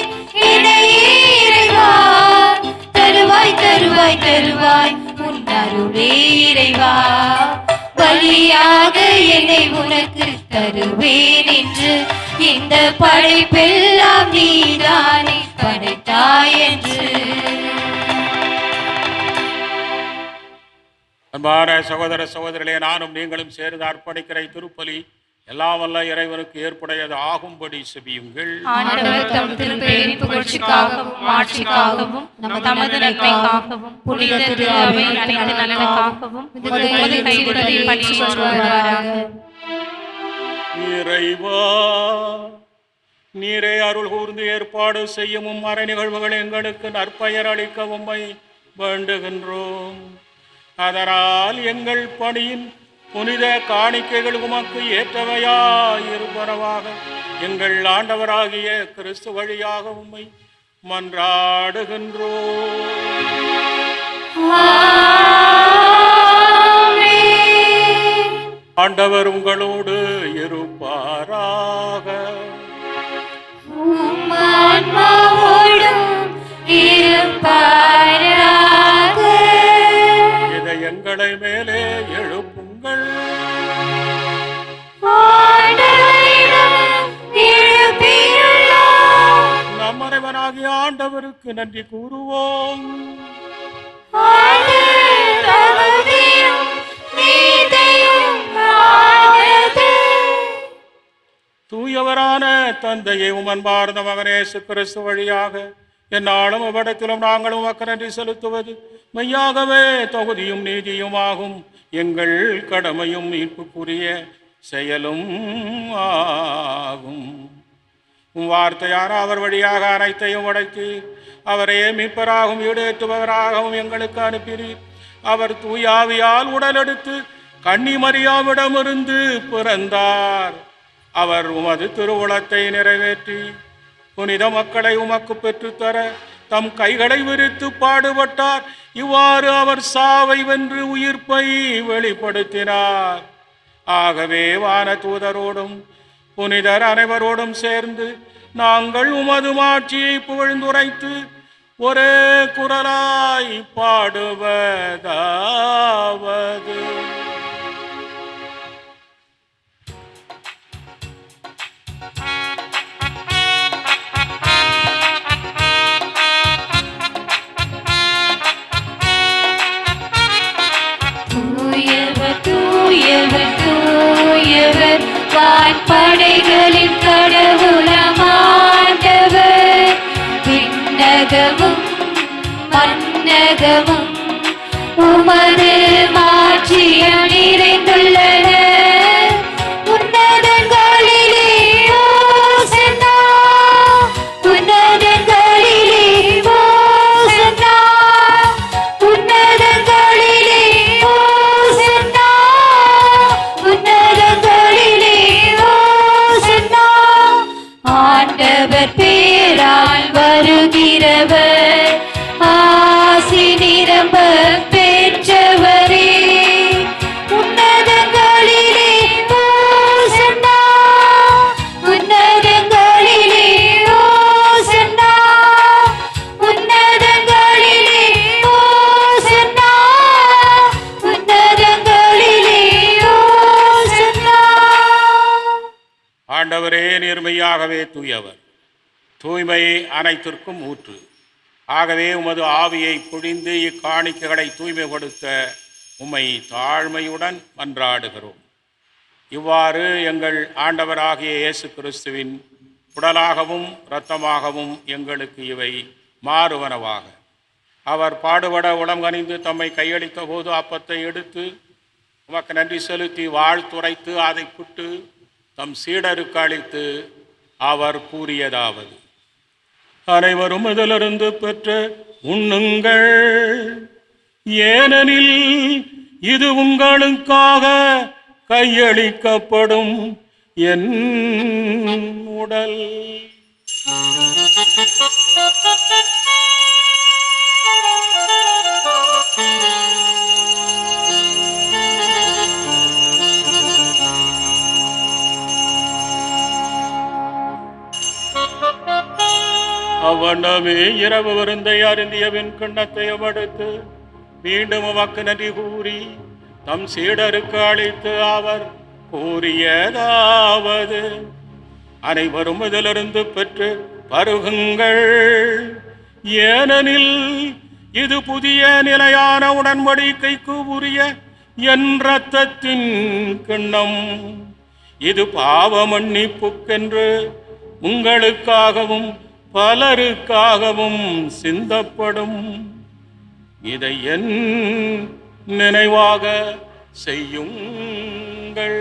[SPEAKER 5] இணையே இறைவா, தருவாய் தருவாய் தருவாய் உன் அருளே இறைவா. பலியாக என்னை உனக்கு தருவேன் என்று இந்த படைப்பெல்லாம் நீதானே படைத்தாய் என்று.
[SPEAKER 3] அன்பான சகோதர சகோதரிகளே, நானும் நீங்களும் சேர்ந்து அர்ப்பணிக்கிற திருப்பலி எல்லாம் வல்ல இறைவனுக்கு ஏற்புடையது ஆகும்படி செபியுங்கள்.
[SPEAKER 1] ஆண்டவர் தம் திருப்பெயரின் புகழ்ச்சிக்காகவும் மாட்சிக்காகவும் தமது நன்மைக்காகவும் புனித திரு அவை அனைத்து நலனுக்காகவும் உமது கைகளில் பணி வருவாராக.
[SPEAKER 3] இறைவா, நீரே அருள் கூர்ந்து ஏற்பாடு செய்யும் மறை நிகழ்வுகள் எங்களுக்கு நற்பெயர் அளிக்க உம்மை வேண்டுகின்றோம். அதனால் எங்கள் பணியின் புனித காணிக்கைகள் உமக்கு ஏற்றவையாயிருப்பனவாக எங்கள் ஆண்டவராகிய கிறிஸ்து வழியாக உம்மை மன்றாடுகின்றோம். ஆண்டவர் உங்களோடு இருப்பாராக. இதை எங்களை மேலே எழுப்புங்கள். நம் இறைவனாகிய ஆண்டவருக்கு நன்றி கூறுவோம். தூயவரான தந்தையை உமன்பார்ந்த மகனே இயேசு கிறிஸ்து வழியாக என்னாலும் இவ்விடத்திலும் நாங்கள் உமக்கு நன்றி செலுத்துவது மெய்யாகவே தகுதியும் நீதியுமாகும். எங்கள் கடமையும் மீட்புக்குரிய செயலும் ஆகும். வார்த்தையான அவர் வழியாக அனைத்தையும் உடைத்து அவரையே மீட்பராகவும் ஈடேற்றுபவராகவும் எங்களுக்கு அனுப்பினீர். அவர் தூயாவியால் உடலெடுத்து கன்னி மரியாவிடமிருந்து பிறந்தார். அவர் உமது திருவுளத்தை நிறைவேற்றி புனித மக்களை உமக்கு பெற்றுத்தர தம் கைகளை விரித்து பாடுபட்டார். இவ்வாறு அவர் சாவை வென்று உயிர்ப்பை வெளிப்படுத்தினார். ஆகவே வான தூதரோடும் புனிதர் அனைவரோடும் சேர்ந்து நாங்கள் உமது மாட்சியை புகழ்ந்துரைத்து ஒரே குரலாய் பாடுவதாவது:
[SPEAKER 5] தூயவர் தூயவர் வான்படைகளின் கடவுளமாண்டவர். விண்ணகமும் மன்னகமும் உமது மாட்சியால் நிறைந்துள்ளன. உன்னதங்களிலே ஓசன்னா, உன்னதங்களிலே ஓசன்னா, உன்னதங்களிலே ஓசன்னா, உன்னதங்களிலே ஓசன்னா. ஆண்டவர் பேரால் வருகிறவர் ஆசி நிரம்ப பெற்றவரே. உன்னதங்களிலே ஓசன்னா, உன்னதங்களிலே ஓசன்னா, உன்னதங்களிலே ஓசன்னா, உன்னதங்களிலே ஓசன்னா.
[SPEAKER 3] ஆண்டவரே, நேர்மையாகவே தூயவர், தூய்மை அனைத்திற்கும் ஊற்று. ஆகவே உமது ஆவியை பொழிந்து இக்காணிக்கைகளை தூய்மைப்படுத்த உம்மை தாழ்மையுடன் மன்றாடுகிறோம். இவ்வாறு எங்கள் ஆண்டவராகிய இயேசு கிறிஸ்துவின் உடலாகவும் இரத்தமாகவும் எங்களுக்கு இவை மாறுவனவாக. அவர் பாடுபட உளங்கனிந்து தம்மை கையளித்த போது அப்பத்தை எடுத்து உமக்கு நன்றி செலுத்தி வாழ்த்துரைத்து அதை புட்டு தம் சீடருக்கு அளித்து அவர் கூறியதாவது: அனைவரும் இதிலிருந்து பெற்று உண்ணுங்கள், ஏனெனில் இது உங்களுக்காக கையளிக்கப்படும் என் உடல். அவ்வண்ணமே இரவு விருந்தை அருந்தியவின் கிண்ணத்தை அடுத்து மீண்டும் உமக்கு நன்றி கூறி தம் சீடருக்கு அளித்து அவர் கூறியதாவது: அனைவரும் இதிலிருந்து பெற்று பருகுங்கள், ஏனெனில் இது புதிய நிலையான உடன்படிக்கைக்கு உரிய என் இரத்தத்தின் கிண்ணம். இது பாவ மன்னிப்புக்கென்று உங்களுக்காகவும் பலருக்காகவும் சிந்தப்படும். இதை என் நினைவாக செய்யுங்கள்.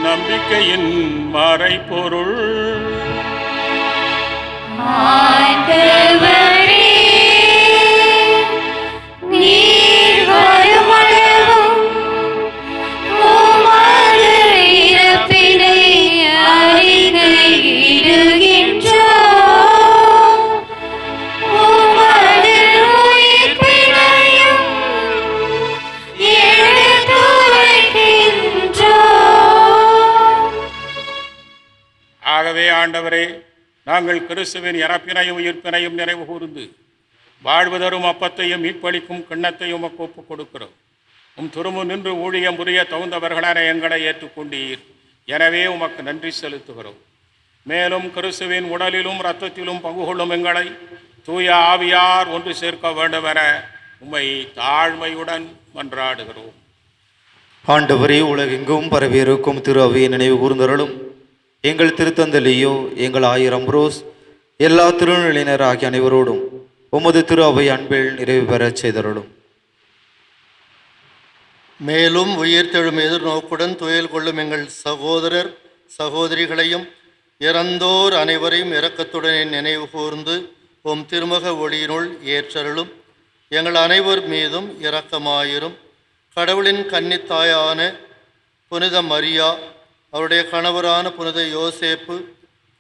[SPEAKER 3] நம்பிக்கையின் மறைபொருள்.
[SPEAKER 5] ஆண்டவரே, நீர் வருமளவும் உமது இறப்பினை அறிக்கையிடுகின்றோம், உமது உயிர்ப்பினையும் எடுத்துரைக்கின்றோம்.
[SPEAKER 3] ஆகவே ஆண்டவரே, நாங்கள் கிறிஸ்துவின் இறப்பினையும் உயிர்ப்பினையும் நினைவு கூர்ந்து வாழ்வு தரும் அப்பத்தையும் மீட்பளிக்கும் கிண்ணத்தையும் உமக்கு ஒப்புக் கொடுக்கிறோம். திரும்ப நின்று ஊழியம் புரிய தகுந்தவர்களான எங்களை ஏற்றுக்கொண்டீர். எனவே உமக்கு நன்றி செலுத்துகிறோம். மேலும் கிறிஸ்துவின் உடலிலும் இரத்தத்திலும் பங்கு கொள்ளும் எங்களை தூய ஆவியார் ஒன்று சேர்க்க வேண்டும் என உம்மை தாழ்மையுடன் மன்றாடுகிறோம்.
[SPEAKER 6] ஆண்டவரே, உலகெங்கும் பரவியிருக்கும் திரு அவையை நினைவு கூர்ந்தருளும். எங்கள் திருத்தந்தையோ, எங்கள் ஆயர் அம்ப்ரோஸ், எல்லா திருநிலையினர் ஆகிய அனைவரோடும் உமது திரு அவை அன்பில் நிறைவு பெறச் செய்தருளும்.
[SPEAKER 10] மேலும் உயிர்த்தெழும் எதிர்நோக்குடன் துயில் கொள்ளும் எங்கள் சகோதரர் சகோதரிகளையும் இறந்தோர் அனைவரையும் இரக்கத்துடனே நினைவு கூர்ந்து உம் திருமுக ஒளியினுள் ஏற்றருளும். எங்கள் அனைவர் மீதும் இரக்கமாயிரும். கடவுளின் கன்னித்தாயான புனித மரியா, அவருடைய கணவரான புனித யோசேப்பு,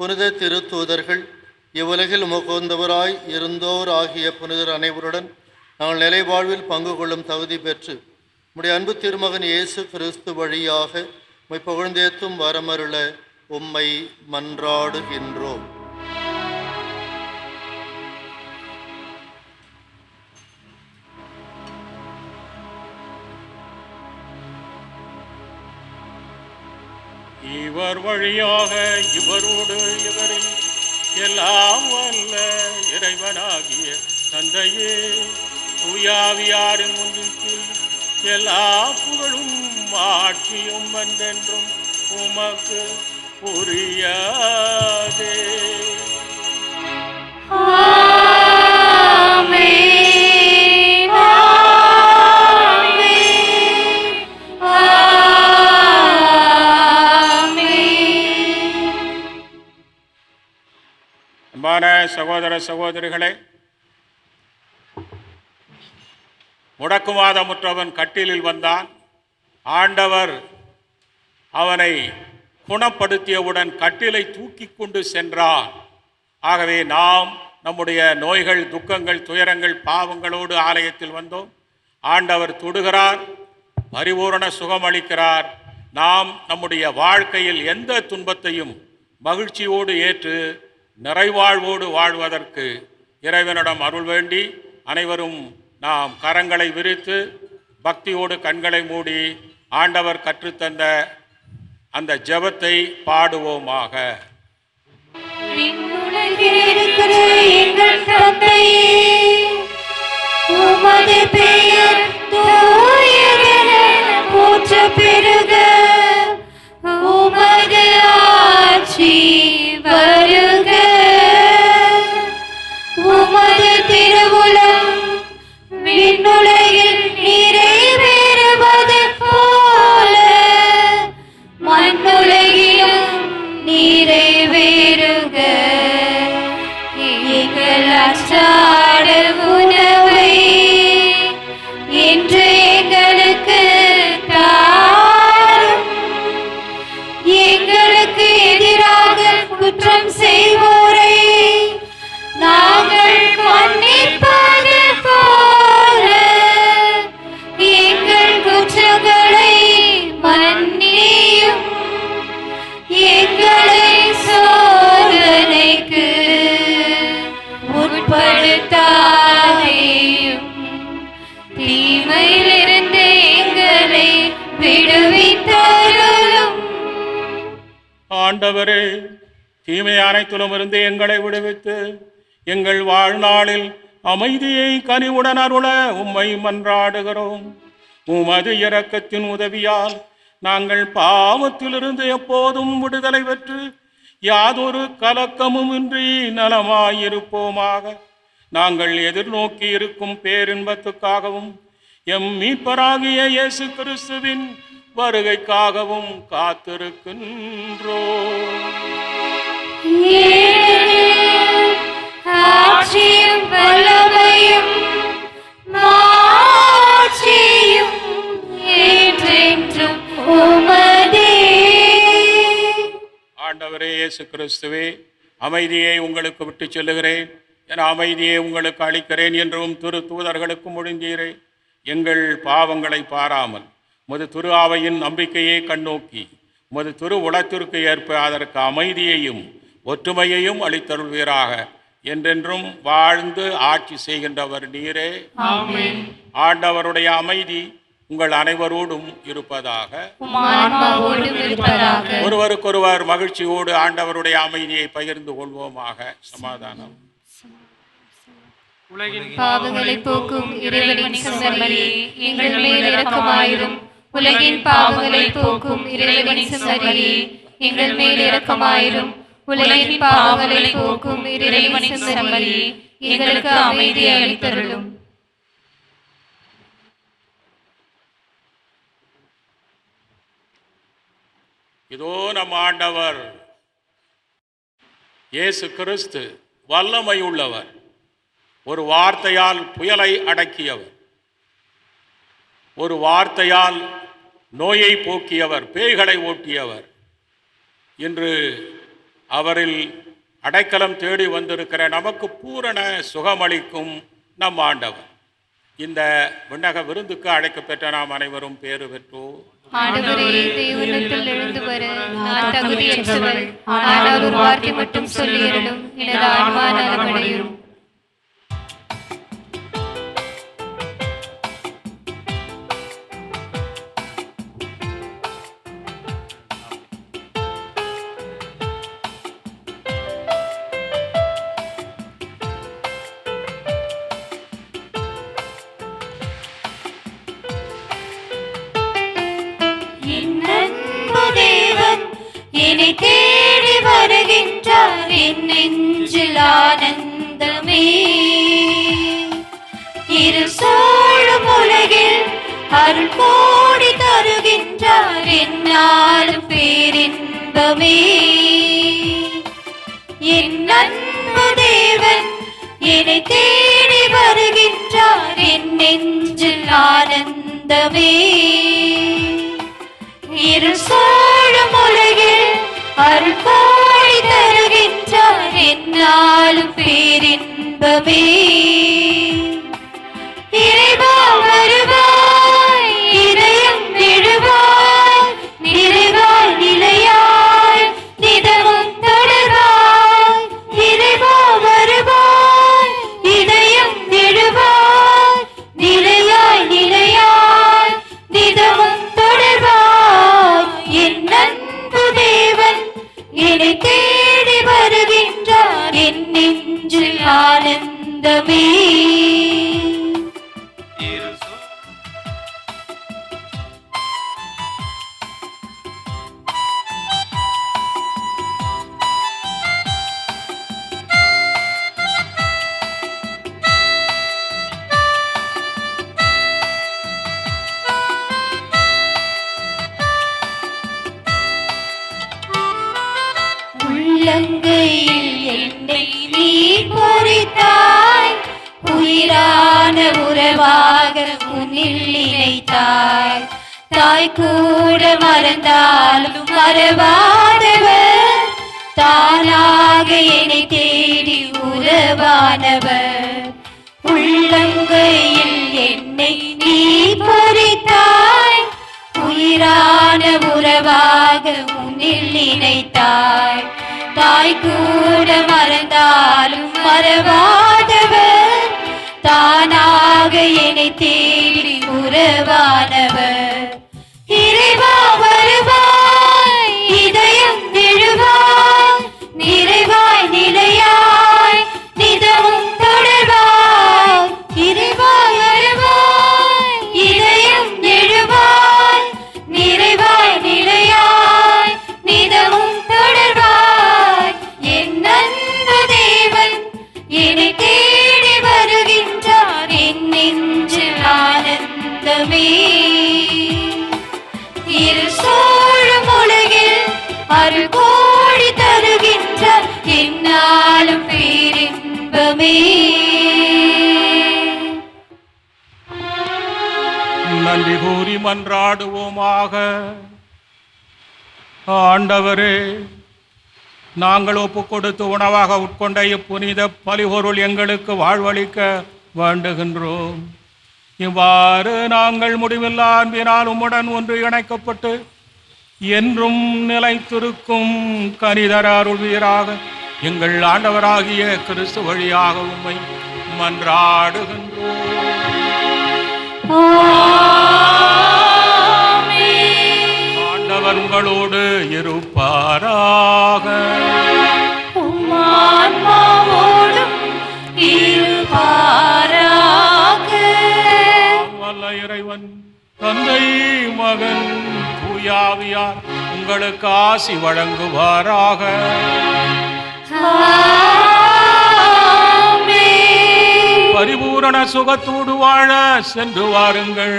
[SPEAKER 10] புனித திருத்தூதர்கள், இவ்வுலகில் உமக்குந்தவராய் இருந்தோர் ஆகிய புனிதர் அனைவருடன் நாங்கள் நிலைவாழ்வில் பங்கு கொள்ளும் தகுதி பெற்று உம்முடைய அன்பு திருமகன் இயேசு கிறிஸ்து வழியாக உம்மை புகழ்ந்தேத்தும் வரமருள உம்மை மன்றாடுகின்றோம்.
[SPEAKER 3] இவர் வழியாக இவரோடு இவரில் எல்லாம் வல்ல இறைவனாகிய தந்தையே, தூயாவியாரின் ஒன்றில் எல்லா புகழும் ஆட்சியும் என்றென்றும் உமக்கு உரியதே. அன்பான சகோதர சகோதரிகளே, முடக்குவாதமுற்றவன் கட்டிலில் வந்தான். ஆண்டவர் அவனை குணப்படுத்தியவுடன் கட்டிலை தூக்கி கொண்டு சென்றான். ஆகவே நாம் நம்முடைய நோய்கள், துக்கங்கள், துயரங்கள், பாவங்களோடு ஆலயத்தில் வந்தோம். ஆண்டவர் தொடுகிறார், பரிபூரண சுகம் அளிக்கிறார். நாம் நம்முடைய வாழ்க்கையில் எந்த துன்பத்தையும் மகிழ்ச்சியோடு ஏற்று நிறைவாழ்வோடு வாழ்வதற்கு இறைவனிடம் அருள் வேண்டி அனைவரும் நாம் கரங்களை விரித்து பக்தியோடு கண்களை மூடி ஆண்டவர் கற்றுத்தந்த அந்த ஜெபத்தை பாடுவோமாக.
[SPEAKER 5] எங்கள் தந்தையே, உமது பெயர் தூயதென போற்றப் பெறுக. உமது ஆட்சி வருக. உமது திருவுளம் விண்ணுலகில் நிறைவேறுவது போல மண்ணுலகிலும் நிறைவேறுக. எங்கள் அன்றாட உணவை இன்று எங்களுக்கு தாரும். எங்களுக்கு எதிராக குற்றம் செய்வோரை நாங்கள் மன்னிப்பது போல எங்கள் குற்றங்களை மன்னியும். எங்களை சோதனைக்கு உட்படுத்தாதேயும். தீமையிலிருந்து எங்களை விடுவித்தருளும்.
[SPEAKER 3] ஆண்டவரே, தீமை அனைத்திலும் இருந்து எங்களை விடுவித்து எங்கள் வாழ்நாளில் அமைதியை கனிவுடன் அருள உம்மை மன்றாடுகிறோம். உமது இரக்கத்தின் உதவியால் நாங்கள் பாவத்திலிருந்து எப்போதும் விடுதலை பெற்று யாதொரு கலக்கமும் இன்றி நலமாயிருப்போமாக. நாங்கள் எதிர்நோக்கி இருக்கும் பேரின்பத்துக்காகவும் எம் மீட்பராகிய இயேசு கிறிஸ்துவின் வருகைக்காகவும் காத்திருக்கின்றோம்.
[SPEAKER 5] ஆட்சியும் வல்லமையும் மாட்சியும் என்றென்றும் உமதே.
[SPEAKER 3] ஆண்டவரே இயேசு கிறிஸ்துவே, அமைதியை உங்களுக்கு விட்டு செல்லுகிறேன், என் அமைதியை உங்களுக்கு அளிக்கிறேன் என்றும் திரு தூதர்களுக்கு மொழிந்தீரே. எங்கள் பாவங்களை பாராமல் உமது திரு ஆவையின் நம்பிக்கையை கண்ணோக்கி உமது திரு உலகத்திற்கு ஏற்ப அதற்கு அமைதியையும் ஒற்றுமையையும் அளித்தருள்வீராக. என்றென்றும் வாழ்ந்து ஆட்சி செய்கின்றவர் நீரே.
[SPEAKER 1] ஆமென்.
[SPEAKER 3] ஆண்டவருடைய அமைதி உங்கள் அனைவரோடும் இருப்பதாக. ஒருவருக்கொருவர் மகிழ்ச்சியோடு ஆண்டவருடைய அமைதியை பகிர்ந்து கொள்வோமாக. சமாதானம்.
[SPEAKER 1] பாவங்களை போக்கும் இறைவனின் செம்மறியே, எங்கள் மேல் இரக்கமாயிரும். உலகின் பாவங்களை போக்கும் இறைவனின் செம்மறியே, எங்கள் மேல் இரக்கமாயிரும். உலகின் பாவங்களை போக்கும் இறைவனின் செம்மறியே, எங்களுக்கு அமைதியை அளித்தருளும்.
[SPEAKER 3] இதோ நம் ஆண்டவர் இயேசு கிறிஸ்து வல்லமை உள்ளவர். ஒரு வார்த்தையால் புயலை அடக்கியவர், ஒரு வார்த்தையால் நோயை போக்கியவர், பேய்களை ஓட்டியவர். இன்று அவரில் அடைக்கலம் தேடி வந்திருக்கிற நமக்கு பூரண சுகமளிக்கும் நம் ஆண்டவர். இந்த விண்ணக விருந்துக்கு அழைக்கப்பெற்ற நாம் அனைவரும் பேறு பெற்றோம்.
[SPEAKER 1] ஆண்டவரே, தேவனிடத்தில் எழுந்து வர நான் தகுதியற்றவள். ஆனால் ஒரு வார்த்தை மட்டும் சொல்லியருளும், எனது ஆன்மா நலமடையும்.
[SPEAKER 5] என்னை தேடி வருகின்றார், என் நெஞ்சில் ஆனந்தமே. இரு சூழும் உலகில் அருள் கோடி தருகின்றார், என்னாலும் பேரின்பமே. என் அன்பு தேவன் என்னை தேடி வருகின்றார், என் நெஞ்சில் ஆனந்தமே. இரு சூழும் உலகில் அருள் கோடி தருகின்றார், என்னாலும் பேரின்பமே. இறைவா வருவாய், இதயம் விழுவாய், நிறைவாய் நிலையாய் நிதமும் தொடர்வாய். இறைவா வருவாய், இதயம் விழுவாய், நிலையாய் நிலையாய் நிதமும் தொடர்வாய். என் அன்பு தேவன் என்னை தேடி வருகின்றார், என் நெஞ்சில் ஆனந்தமே. உள்ளங்கையில் என்னை நீ பொறித்தாய், உயிரான உறவாக உன்னில் இணைத்தாய். தாய் கூட மறந்தாலும் மறவாதவர், தானாக என்னை தேடி உறவானவர். உள்ளங்கையில் என்னை நீ பொறித்தாய், உயிரான உறவாக உன்னில் இணைத்தாய். தாய் கூட மறந்தாலும் மறவாதவர், தானாக என்னை தேடி உறவானவர். இறைவா வருவாய், இதயம் எழுவாய், நிறைவாய் நிலையாய் நிதமும் தொடர்வாய். இறைவா வருவாய், இதயம் எழுவாய், நிறைவாய் நிலையாய் நிதமும் தொடர்வாய். என் அன்பு தேவன் என்னை தேடி வருகின்றார், என் நெஞ்சில் ஆனந்தமே. இருள் சூழும் உலகில் அருள் கோடி தருகின்றார், என்னாலும் பேரின்பமே.
[SPEAKER 3] நன்றி கூறி மன்றாடுவோமாக. ஆண்டவரே, நாங்கள் ஒப்பு கொடுத்து உணவாக உட்கொண்ட இப்புனித பலிபொருள் எங்களுக்கு வாழ்வளிக்க வேண்டுகின்றோம். இவ்வாறு நாங்கள் முடிவில்லா அன்பினால் உம்முடன் ஒன்று இணைக்கப்பட்டு என்றும் நிலைத்திருக்கும் கனிதர அருள்வீராக எங்கள் ஆண்டவராகிய கிறிஸ்து வழியாக உம்மை மன்றாடுகின்றோம். ஆண்டவர் உங்களோடு இருப்பாராக. வல்ல இறைவன் தந்தை மகன் தூயாவியார் உங்களுக்கு ஆசி வழங்குவாராக. பரிபூரண சுகத்தோடு வாழ சென்று வாருங்கள்.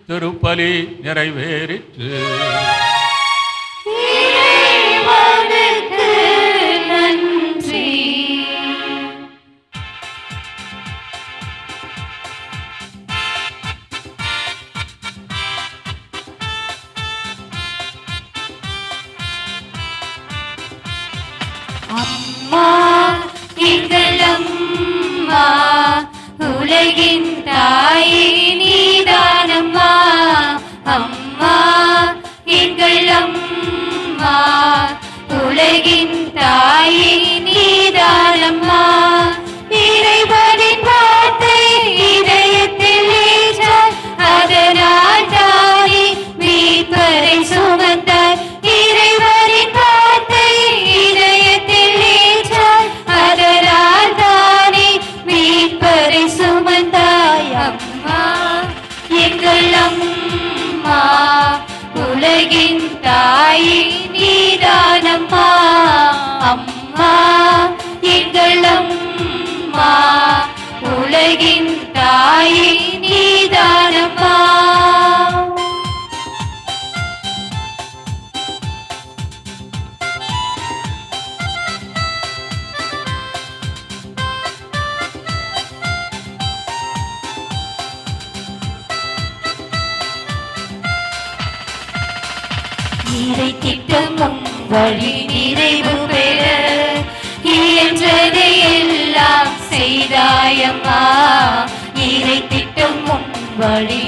[SPEAKER 3] திருப்பலி நிறைவேறிற்று.
[SPEAKER 5] நன்றி. அம்மா எங்கள் அம்மா, உலகின் தாயே நீதானம்மா. அம்மா எங்கள் அம்மா, உலகின் தாயே நீதானம்மா. இறைவனின் வார்த்தை இதயத்தில் ஏற்றாய், அதனால் தானே மீட்பரை சுமந்தாய். இறைவனின் வார்த்தை இதயத்தில் ஏற்றாய், அதனால் தானே மீட்பரை சுமந்தாய். அம்மா எங்கள் அம்மா, உலகின் தாயே நீதானம்மா. அம்மா எங்கள் அம்மா, உலகின் தாயே நீதானம்மா. இறை திட்டமும் வழி நிறைவு பெற இயன்றதை எல்லாம் செய்தாயம்மா. இறை திட்டமும் வழி